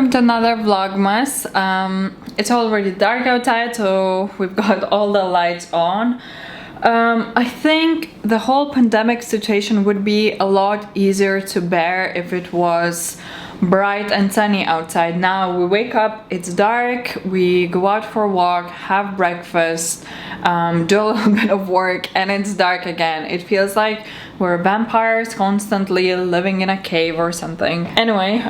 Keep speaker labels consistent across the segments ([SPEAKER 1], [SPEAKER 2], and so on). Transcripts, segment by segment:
[SPEAKER 1] welcome to another Vlogmas. It's already dark outside, so we've got all the lights on. I think the whole pandemic situation would be a lot easier to bear if it was bright and sunny outside. Now we wake up, it's dark, we go out for a walk, have breakfast, do a little bit of work, and it's dark again. It feels like we're vampires constantly living in a cave or something. Anyway,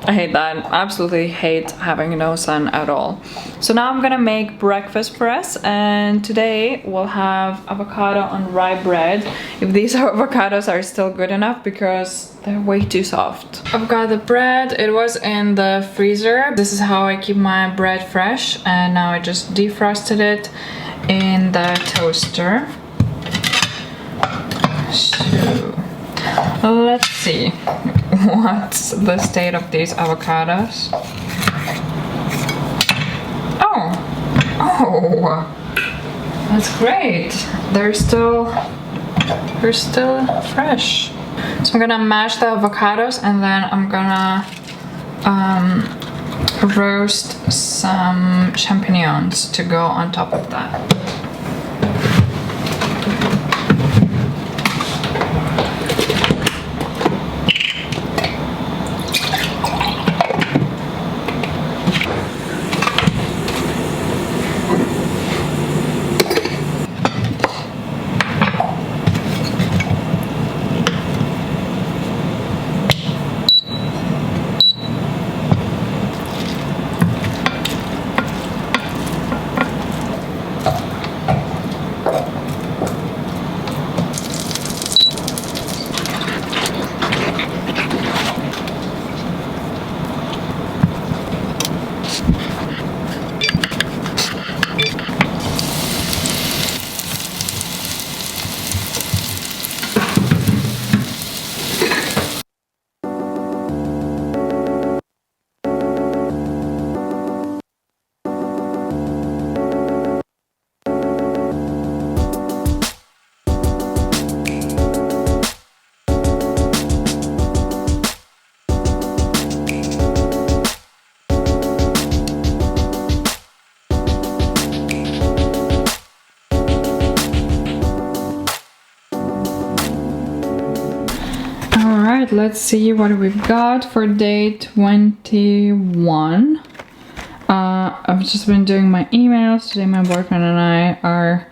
[SPEAKER 1] I hate that. Absolutely hate having no sun at all. So now I'm gonna make breakfast for us, and today we'll have avocado on rye bread. If these avocados are still good enough, because they're way too soft. I've got the bread. It was in the freezer. This is how I keep my bread fresh, and now I just defrosted it in the toaster. So let's see what's the state of these avocados. Oh, that's great. They're still fresh. So I'm gonna mash the avocados, and then I'm gonna roast some champignons to go on top of that. Let's see what we've got for day 21. I've just been doing my emails. Today my boyfriend and I are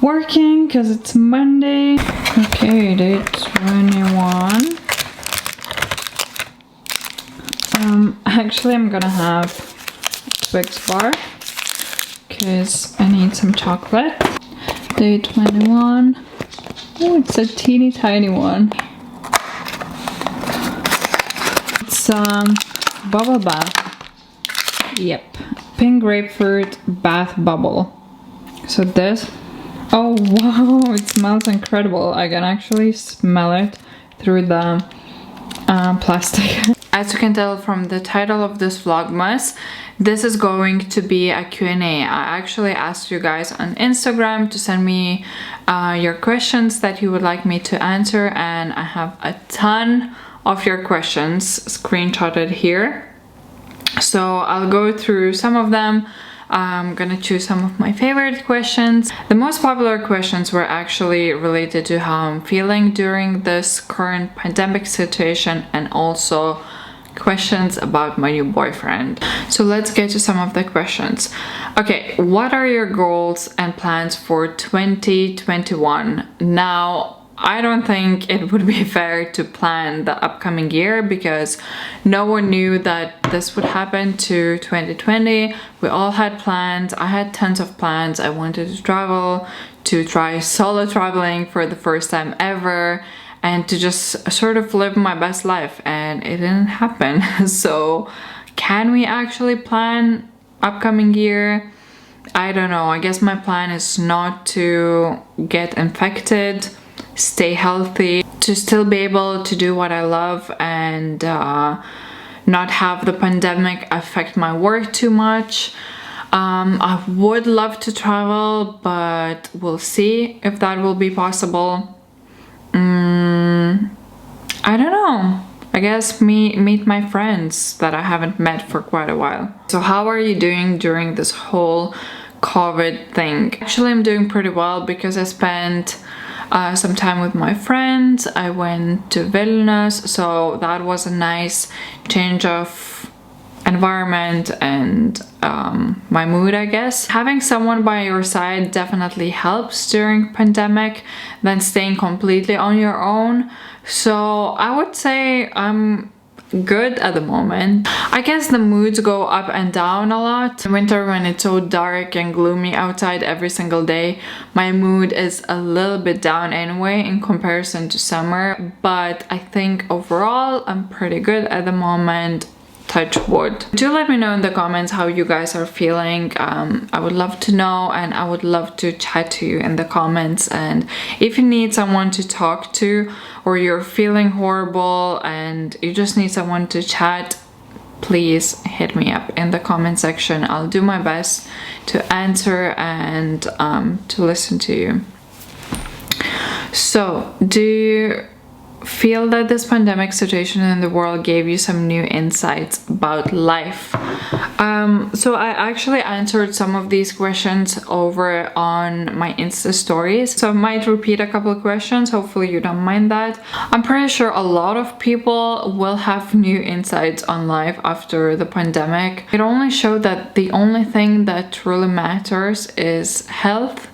[SPEAKER 1] working because it's Monday. Okay, day 21. Actually I'm gonna have Twix bar because I need some chocolate. Day 21. Oh, it's a teeny tiny one. Bubble bath. Yep, pink grapefruit bath bubble. So this, oh wow, it smells incredible. I can actually smell it through the plastic. As you can tell from the title of this Vlogmas, this is going to be a Q&A. I actually asked you guys on Instagram to send me your questions that you would like me to answer, and I have a ton of your questions screenshotted here. So I'll go through some of them. I'm gonna choose some of my favorite questions. The most popular questions were actually related to how I'm feeling during this current pandemic situation, and also questions about my new boyfriend. So let's get to some of the questions. Okay, what are your goals and plans for 2021? Now, I don't think it would be fair to plan the upcoming year because no one knew that this would happen to 2020. We all had plans. I had tons of plans. I wanted to travel, to try solo traveling for the first time ever, and to just sort of live my best life, and it didn't happen. So can we actually plan upcoming year? I don't know. I guess my plan is not to get infected, stay healthy, to still be able to do what I love, and not have the pandemic affect my work too much. I would love to travel, but we'll see if that will be possible. I don't know. I guess meet my friends that I haven't met for quite a while. So how are you doing during this whole COVID thing? Actually, I'm doing pretty well because I spent some time with my friends. I went to Vilnius, so that was a nice change of environment and my mood, I guess. Having someone by your side definitely helps during pandemic than staying completely on your own. So I would say I'm good at the moment. I guess the moods go up and down a lot. In winter, when it's so dark and gloomy outside every single day, my mood is a little bit down anyway in comparison to summer, but I think overall I'm pretty good at the moment. Touch wood. Do let me know in the comments how you guys are feeling. I would love to know, and I would love to chat to you in the comments. And if you need someone to talk to, or you're feeling horrible and you just need someone to chat, please hit me up in the comment section. I'll do my best to answer and to listen to you. So, do you feel that this pandemic situation in the world gave you some new insights about life? So I actually answered some of these questions over on my Insta stories, so I might repeat a couple of questions. Hopefully you don't mind that. I'm pretty sure a lot of people will have new insights on life after the pandemic. It only showed that the only thing that truly matters is health,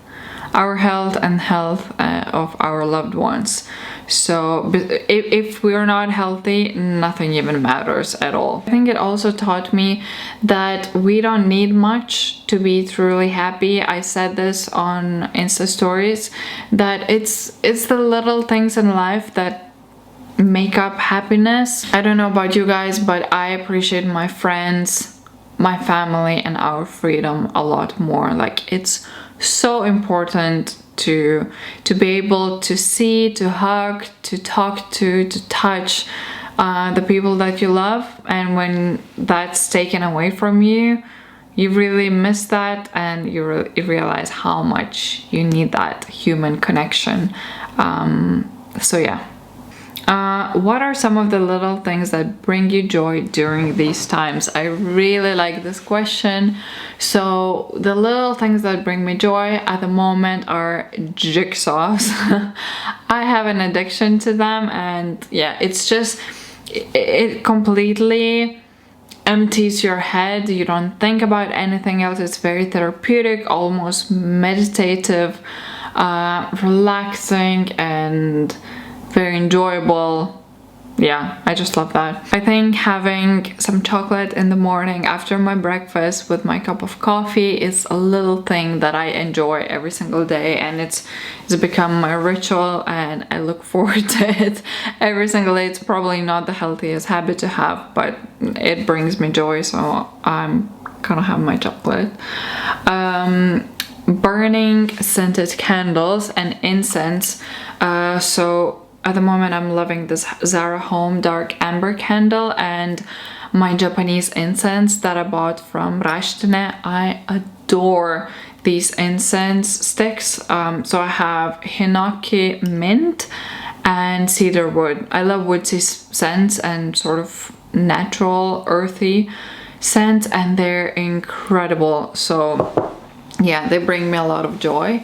[SPEAKER 1] our health and health of our loved ones. So if we're not healthy, nothing even matters at all. I think it also taught me that we don't need much to be truly happy. I said this on Insta stories, that it's the little things in life that make up happiness. I don't know about you guys, but I appreciate my friends, my family, and our freedom a lot more. Like, it's so important to be able to see, to hug, to talk to touch the people that you love. And when that's taken away from you, you really miss that, and you realize how much you need that human connection. So yeah. What are some of the little things that bring you joy during these times? I really like this question. So the little things that bring me joy at the moment are jigsaws. I have an addiction to them, and yeah, it's just, it completely empties your head. You don't think about anything else. It's very therapeutic, almost meditative, relaxing, and very enjoyable. Yeah, I just love that. I think having some chocolate in the morning after my breakfast with my cup of coffee is a little thing that I enjoy every single day, and it's become my ritual, and I look forward to it every single day. It's probably not the healthiest habit to have, but it brings me joy, so I'm gonna have my chocolate. Burning scented candles and incense. So at the moment I'm loving this Zara Home Dark Amber candle and my Japanese incense that I bought from Rastine. I adore these incense sticks. So I have Hinoki Mint and Cedar Wood. I love woodsy scents and sort of natural earthy scents, and they're incredible. So yeah, they bring me a lot of joy.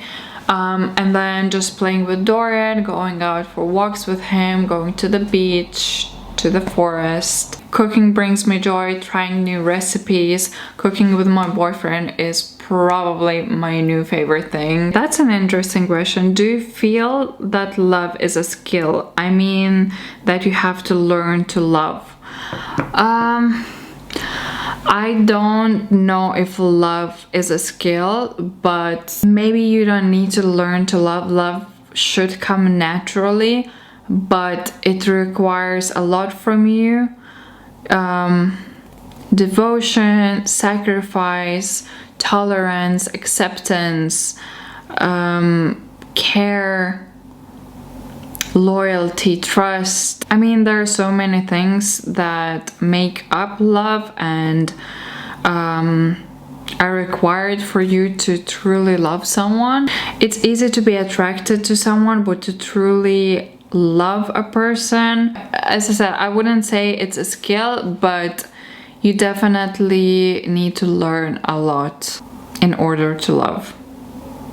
[SPEAKER 1] And then just playing with Dorian, going out for walks with him, going to the beach, to the forest. Cooking brings me joy, trying new recipes. Cooking with my boyfriend is probably my new favorite thing. That's an interesting question. Do you feel that love is a skill? I mean, that you have to learn to love. I don't know if love is a skill, but maybe you don't need to learn to love. Love should come naturally, but it requires a lot from you. Devotion, sacrifice, tolerance, acceptance, care, loyalty, trust. I mean, there are so many things that make up love and are required for you to truly love someone. It's easy to be attracted to someone, but to truly love a person. As I said, I wouldn't say it's a skill, but you definitely need to learn a lot in order to love.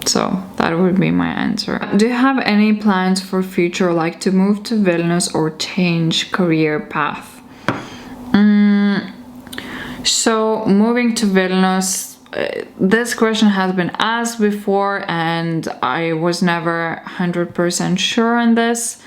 [SPEAKER 1] So that would be my answer. Do you have any plans for future, like to move to Vilnius or change career path? So moving to Vilnius, this question has been asked before and I was never 100% sure on this.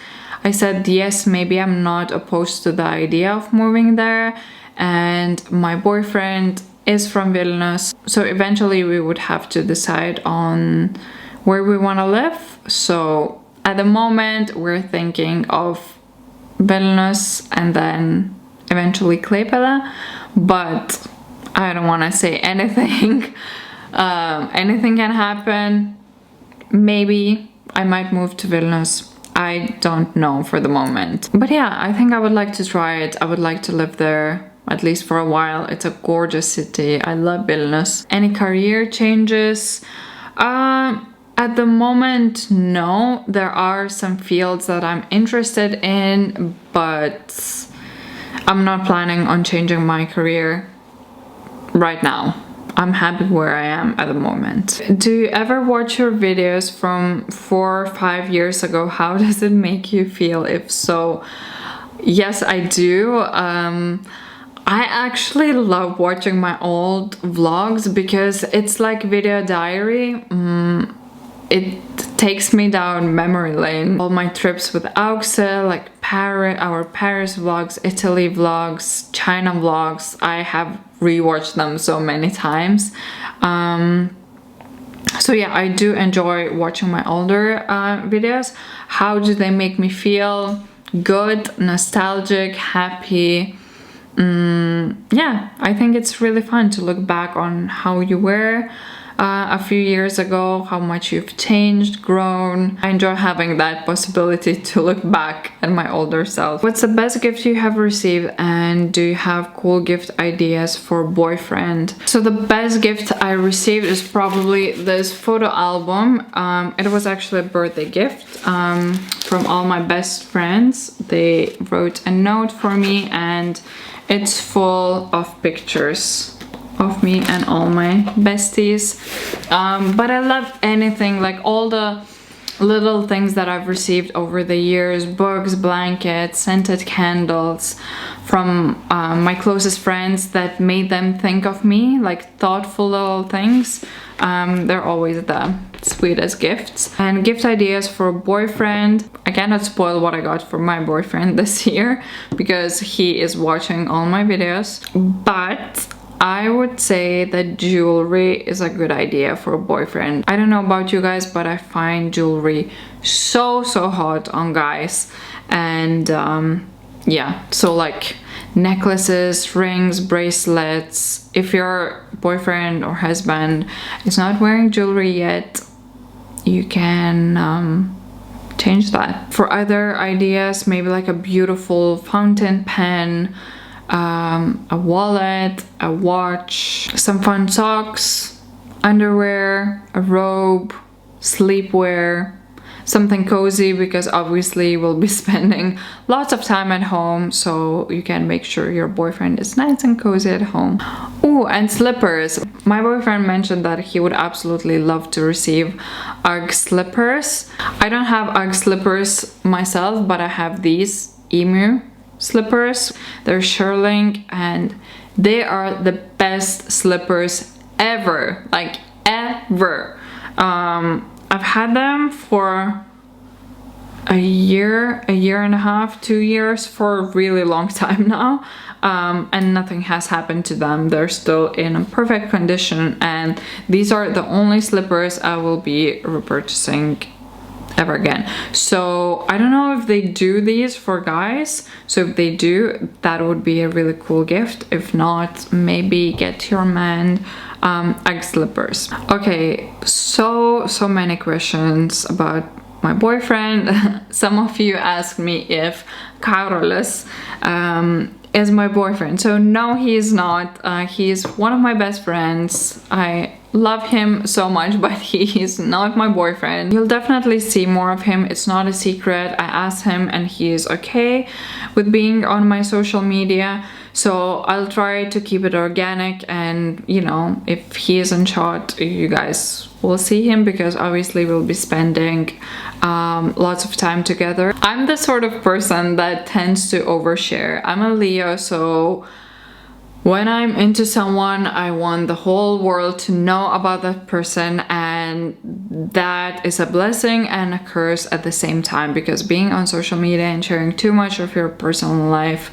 [SPEAKER 1] I said yes, maybe I'm not opposed to the idea of moving there, and my boyfriend is from Vilnius, so eventually we would have to decide on where we want to live. So at the moment we're thinking of Vilnius and then eventually Klaipėda, but I don't want to say anything. Anything can happen. Maybe I might move to Vilnius. I don't know for the moment. But yeah, I think I would like to try it. I would like to live there at least for a while. It's a gorgeous city. I love Vilnius. Any career changes? At the moment, no. There are some fields that I'm interested in, but I'm not planning on changing my career right now. I'm happy where I am at the moment. Do you ever watch your videos from 4 or 5 years ago? How does it make you feel? If so, yes, I do. I actually love watching my old vlogs because it's like video diary. It takes me down memory lane. All my trips with Auxe, like Paris, our Paris vlogs, Italy vlogs, China vlogs, I have rewatched them so many times. So yeah, I do enjoy watching my older videos. How do they make me feel? Good, nostalgic, happy. Yeah, I think it's really fun to look back on how you were a few years ago, how much you've changed, grown. I enjoy having that possibility to look back at my older self. What's the best gift you have received, and do you have cool gift ideas for boyfriend? So the best gift I received is probably this photo album. It was actually a birthday gift from all my best friends. They wrote a note for me and it's full of pictures of me and all my besties. But I love anything, like all the little things that I've received over the years: books, blankets, scented candles from my closest friends that made them think of me, like thoughtful little things. They're always the sweetest gifts. And gift ideas for a boyfriend. I cannot spoil what I got for my boyfriend this year because he is watching all my videos, but I would say that jewelry is a good idea for a boyfriend. I don't know about you guys, but I find jewelry so hot on guys. And yeah, so like necklaces, rings, bracelets. If your boyfriend or husband is not wearing jewelry yet, you can change that. For other ideas, maybe like a beautiful fountain pen, a wallet, a watch, some fun socks, underwear, a robe, sleepwear, something cozy, because obviously we'll be spending lots of time at home, so you can make sure your boyfriend is nice and cozy at home. Oh, and slippers. My boyfriend mentioned that he would absolutely love to receive UGG slippers. I don't have UGG slippers myself, but I have these Emu slippers. They're shearling and they are the best slippers ever, like ever. I've had them for a year and a half, 2 years, for a really long time now, and nothing has happened to them. They're still in perfect condition, and these are the only slippers I will be repurchasing ever again. So I don't know if they do these for guys, so if they do, that would be a really cool gift. If not, maybe get your man UGG slippers. Okay, so many questions about my boyfriend. Some of you asked me if Karolis is my boyfriend. So no, he is not. He is one of my best friends. I love him so much, but he is not my boyfriend. You'll definitely see more of him. It's not a secret. I asked him and he is okay with being on my social media. So I'll try to keep it organic, and you know, if he isn't shot, you guys will see him, because obviously we'll be spending lots of time together. I'm the sort of person that tends to overshare. I'm a Leo, so when I'm into someone, I want the whole world to know about that person, and that is a blessing and a curse at the same time, because being on social media and sharing too much of your personal life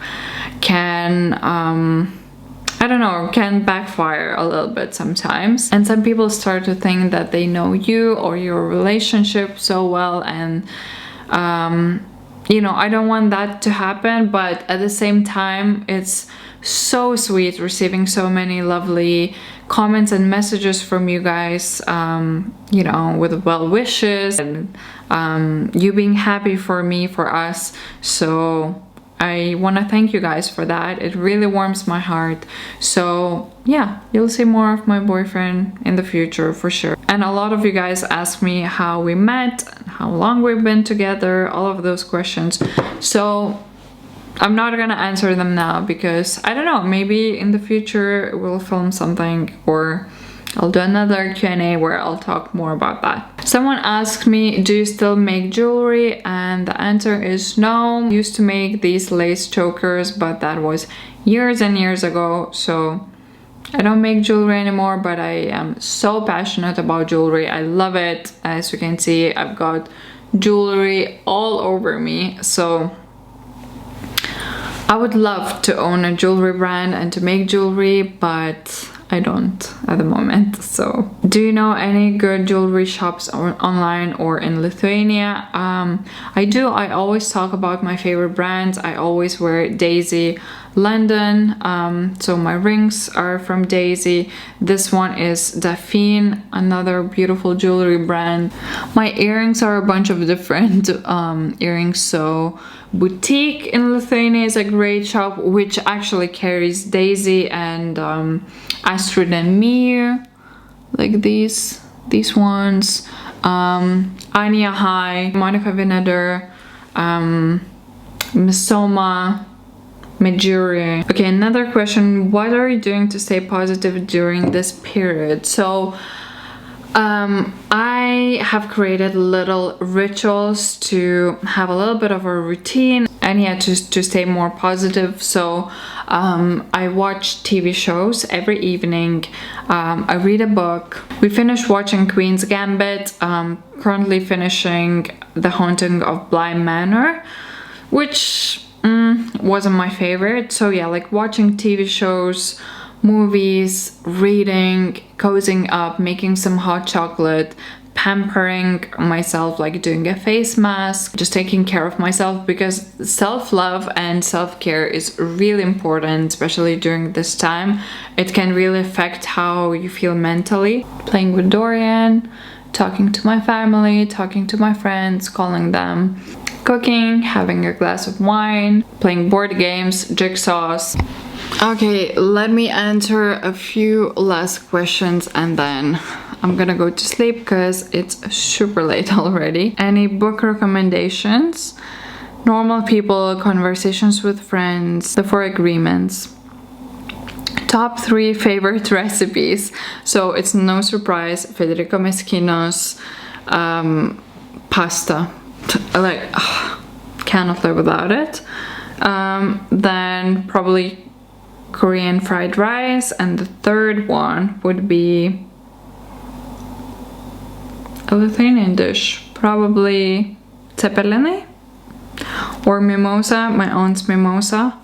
[SPEAKER 1] can, I don't know, can backfire a little bit sometimes. And some people start to think that they know you or your relationship so well, and you know, I don't want that to happen, but at the same time, it's so sweet receiving so many lovely comments and messages from you guys, you know, with well wishes, and you being happy for me, for us. So I want to thank you guys for that. It really warms my heart. So yeah, you'll see more of my boyfriend in the future for sure. And a lot of you guys ask me how we met, how long we've been together, all of those questions. So I'm not gonna answer them now, because I don't know, maybe in the future we'll film something, or I'll do another Q&A where I'll talk more about that. Someone asked me, do you still make jewelry? And the answer is no. I used to make these lace chokers, but that was years and years ago, so I don't make jewelry anymore. But I am so passionate about jewelry. I love it. As you can see, I've got jewelry all over me, so I would love to own a jewelry brand and to make jewelry, but I don't at the moment. So do you know any good jewelry shops online or in Lithuania? I do. I always talk about my favorite brands. I always wear Daisy London, so my rings are from Daisy. This one is Daphine, another beautiful jewelry brand. My earrings are a bunch of different earrings. So Boutique in Lithuania is a great shop, which actually carries Daisy and Astrid and Mir, like these ones. Anya High, Monica Vinader, Misoma, Medjugorje. Okay, another question. What are you doing to stay positive during this period? So I have created little rituals to have a little bit of a routine, and yeah, to stay more positive. So I watch TV shows every evening. I read a book. We finished watching Queen's Gambit. Currently finishing The Haunting of Bly Manor, which wasn't my favorite. So yeah, like watching TV shows, movies, reading, cozying up, making some hot chocolate, pampering myself, like doing a face mask, just taking care of myself, because self-love and self-care is really important, especially during this time. It can really affect how you feel mentally. Playing with Dorian, talking to my family, talking to my friends, calling them, cooking, having a glass of wine, playing board games, jigsaws. Okay, let me answer a few last questions and then I'm gonna go to sleep because it's super late already. Any book recommendations? Normal People, Conversations with Friends, The Four Agreements. Top 3 favorite recipes. So it's no surprise, Federico Meschino's pasta. Like, cannot live without it. Then probably Korean fried rice, and the third one would be a Lithuanian dish, probably cepelini or mimosa, my aunt's mimosa.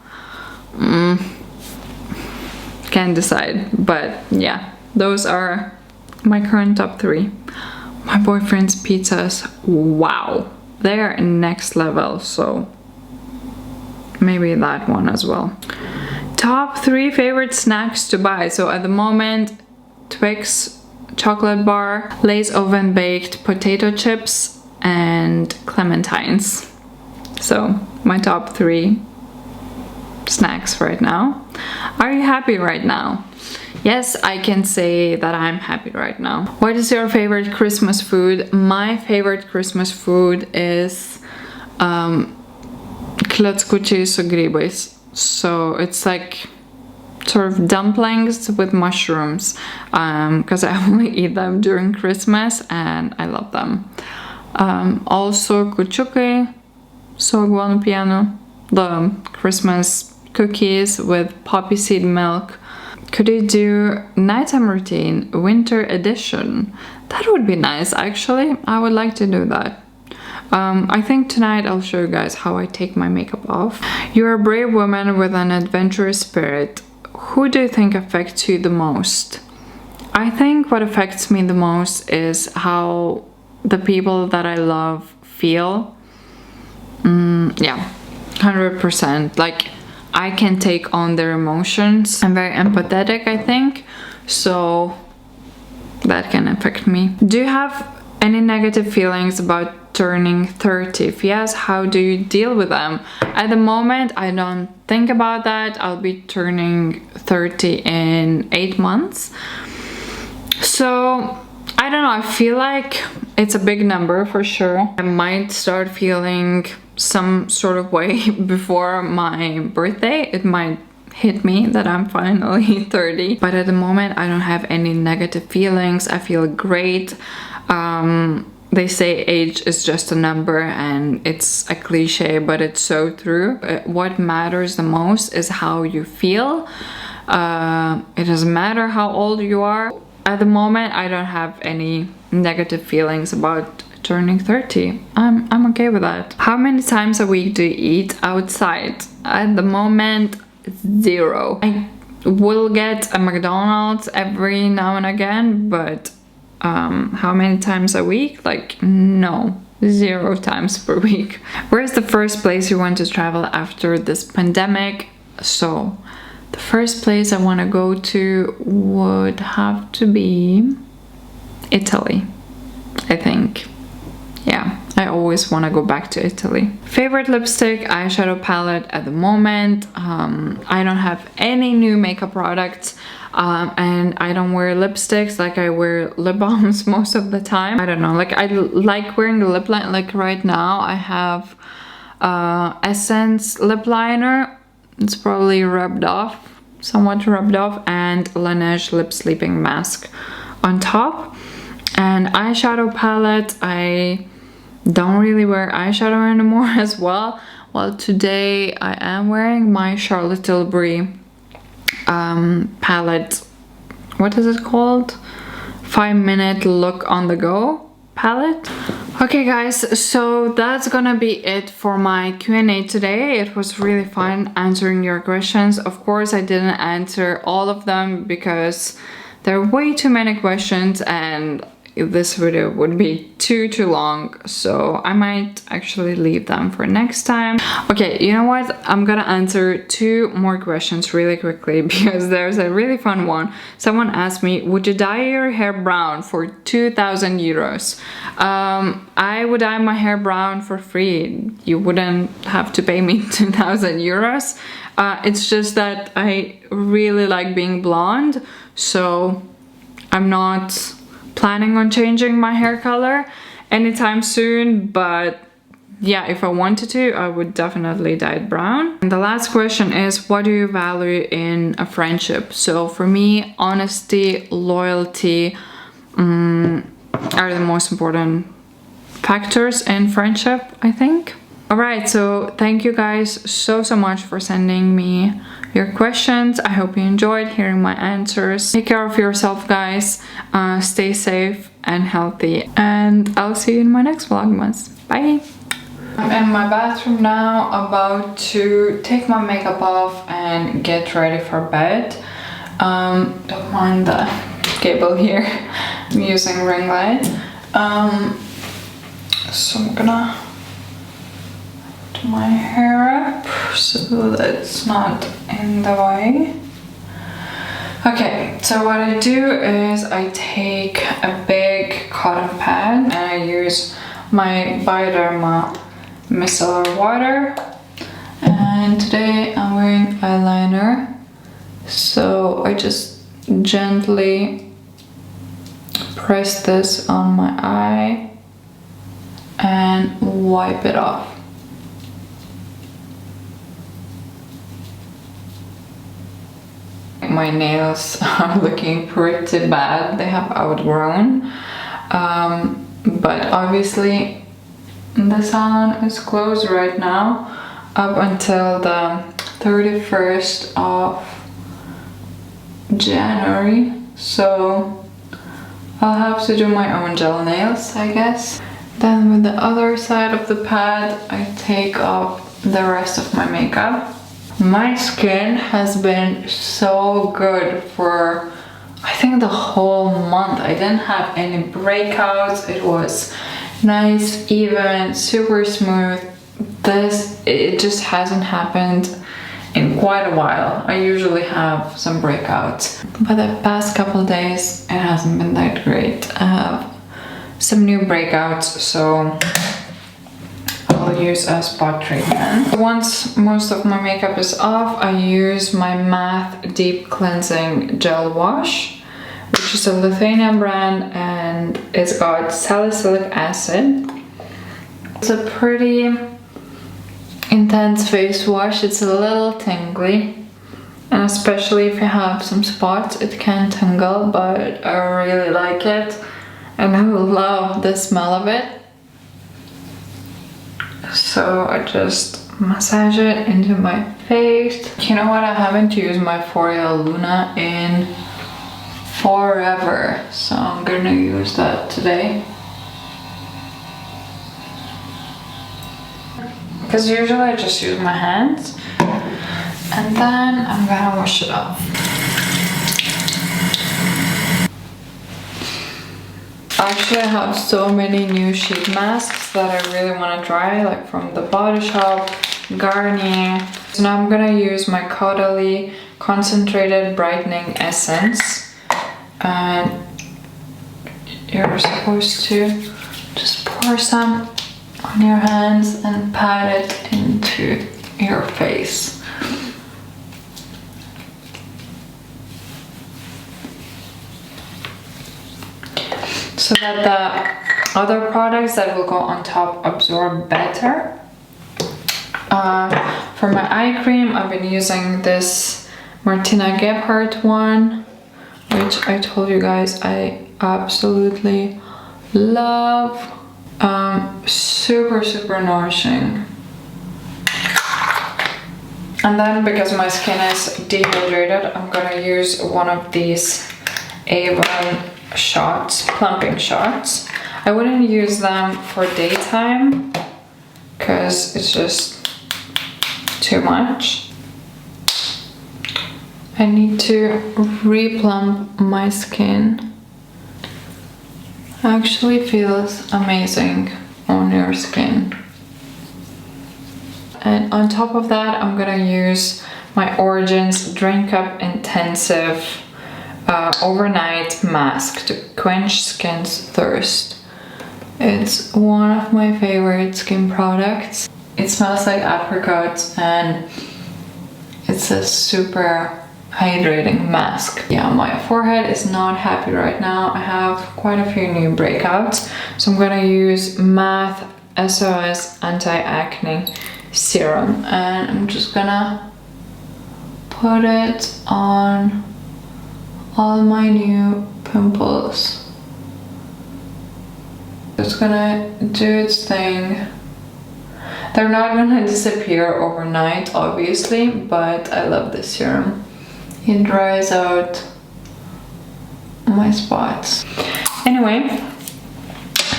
[SPEAKER 1] Can't decide, but yeah, those are my current top 3. My boyfriend's pizzas, wow, they're next level, so maybe that one as well. Top 3 favorite snacks to buy. So at the moment, Twix chocolate bar, Lay's oven baked potato chips, and clementines. So my top 3 snacks right now. Are you happy right now? Yes, I can say that I'm happy right now. What is your favorite Christmas food? My favorite Christmas food is klockučiai su grybais. So it's like sort of dumplings with mushrooms, because I only eat them during Christmas and I love them. Also kūčiukai su aguonų pienu, the Christmas cookies with poppy seed milk. Could you do nighttime routine, winter edition? That would be nice, actually. I would like to do that. I think tonight I'll show you guys how I take my makeup off. You're a brave woman with an adventurous spirit. Who do you think affects you the most? I think what affects me the most is how the people that I love feel. Yeah, 100%. Like, I can take on their emotions. I'm very empathetic, I think, so that can affect me. Do you have any negative feelings about turning 30? If yes, how do you deal with them? At the moment, I don't think about that. I'll be turning 30 in 8 months. So, I don't know, I feel like it's a big number for sure. I might start feeling some sort of way before my birthday. It might hit me that I'm finally 30, but at the moment I don't have any negative feelings. I feel great. They say age is just a number, and it's a cliche, but it's so true. What matters the most is how you feel. It doesn't matter how old you are. At the moment I don't have any negative feelings about turning 30. I'm okay with that. How many times a week do you eat outside? At the moment, 0. I will get a McDonald's every now and again, but how many times a week? Like, no. 0 times per week. Where is the first place you want to travel after this pandemic? So, the first place I want to go to would have to be Italy, I think. Yeah, I always want to go back to Italy. Favorite lipstick, eyeshadow palette at the moment. I don't have any new makeup products, and I don't wear lipsticks. Like, I wear lip balms most of the time. I don't know, like I like wearing the lip liner. Like right now I have Essence lip liner. It's probably somewhat rubbed off, and Laneige lip sleeping mask on top. And eyeshadow palette, I don't really wear eyeshadow anymore as well. Well, today I am wearing my Charlotte Tilbury palette. What is it called? 5-minute look on the go palette. Okay guys, so that's gonna be it for my Q&A today. It was really fun answering your questions. Of course, I didn't answer all of them because there are way too many questions and this video would be too long, so I might actually leave them for next time. Okay, you know what? I'm gonna answer 2 more questions really quickly because there's a really fun one. Someone asked me, would you dye your hair brown for 2,000 euros? I would dye my hair brown for free. You wouldn't have to pay me 2,000 euros. It's just that I really like being blonde, so I'm not planning on changing my hair color anytime soon, but yeah, if I wanted to, I would definitely dye it brown. And the last question is, what do you value in a friendship? So for me, honesty, loyalty are the most important factors in friendship, I think. Alright, so thank you guys so much for sending me your questions. I hope you enjoyed hearing my answers. Take care of yourself, guys. Stay safe and healthy. And I'll see you in my next Vlogmas. Bye! I'm in my bathroom now, about to take my makeup off and get ready for bed. Don't mind the cable here. I'm using ring light. So I'm gonna do my hair up so that it's not in the way. Okay, so what I do is I take a big cotton pad and I use my Bioderma micellar water and And today I'm wearing eyeliner, so I just gently press this on my eye and wipe it off. My nails are looking pretty bad. They have outgrown, but obviously the salon is closed right now up until the 31st of January, so I'll have to do my own gel nails, I guess. Then with the other side of the pad, I take off the rest of my makeup. My skin has been so good for, I think, the whole month. I didn't have any breakouts. It was nice, even, super smooth. It just hasn't happened in quite a while. I usually have some breakouts, but the past couple days it hasn't been that great. I have some new breakouts, so I'll use a spot treatment. Once most of my makeup is off, I use my MAC Deep Cleansing Gel Wash, which is a Lithuania brand, and it's got salicylic acid. It's a pretty intense face wash. It's a little tingly, and especially if you have some spots, it can tingle, but I really like it, and I love the smell of it. So I just massage it into my face. You know what? I haven't used my L'Oreal Luna in forever, so I'm gonna use that today. Because usually I just use my hands, and then I'm gonna wash it off. Actually, I have so many new sheet masks that I really want to try, like from the Body Shop, Garnier. So now I'm gonna use my Caudalie Concentrated Brightening Essence, and you're supposed to just pour some on your hands and pat it into your face. So that the other products that will go on top absorb better. For my eye cream, I've been using this Martina Gebhardt one, which I told you guys I absolutely love. Super nourishing. And then, because my skin is dehydrated, I'm gonna use one of these Avon shots, plumping shots. I wouldn't use them for daytime because it's just too much. I need to replump my skin. Actually feels amazing on your skin. And on top of that, I'm gonna use my Origins Drink Up Intensive Overnight Mask to quench skin's thirst. It's one of my favorite skin products. It smells like apricots, and it's a super hydrating mask. Yeah, my forehead is not happy right now. I have quite a few new breakouts, so I'm gonna use MAC SOS Anti-Acne Serum, and I'm just gonna put it on all my new pimples. It's gonna do its thing. They're not gonna disappear overnight, obviously, but I love this serum. It dries out my spots. Anyway,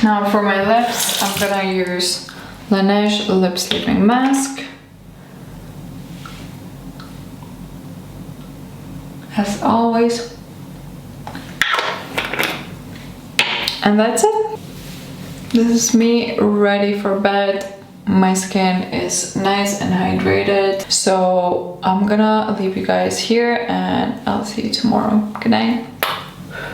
[SPEAKER 1] now for my lips, I'm gonna use Laneige Lip Sleeping Mask. As always. And that's it. This is me ready for bed. My skin is nice and hydrated, so I'm gonna leave you guys here, and I'll see you tomorrow. Good night.